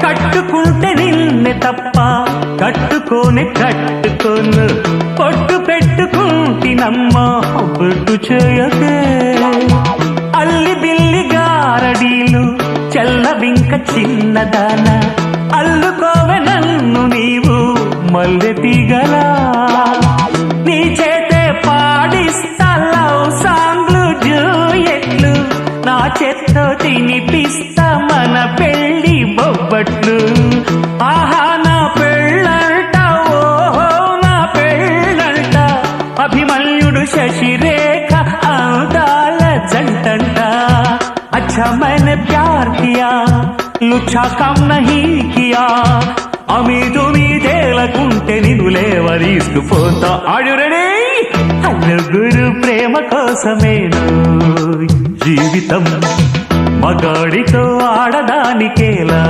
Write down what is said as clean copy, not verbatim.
కట్టుకుంటే నిన్నే తప్ప కట్టుకోనే కట్టుకోను పొట్టు పెట్టుకుంటినమ్మా బొట్టు చేయకే అల్లి బిల్లి గారడీలు చల్లవింక చిన్నదాన అల్లుకోవె నన్ను నీవు మల్లె తీగలా నీ చేతే పాడిస్తా లవ్ సాంగ్లు జూయెట్లు నా చేత్తో తినిపిస్తా మన పెళ్లి బొబ్బట్లు ఆహా నా పెళ్ళంట ఓహో నా పెళ్ళంట అభిమన్యుడు శశిరేఖ అందాల జంటంట अच्छा मैंने प्यार किया लुच्छा कम नहीं किया अमीदु मीदेलకుంటే నిన్ను లేవరీసుకుపోతా ఆర్ యు రెడీ నలుగురు ప్రేమ కోసమేను జీవితం మగాడితో ఆడదానికేలా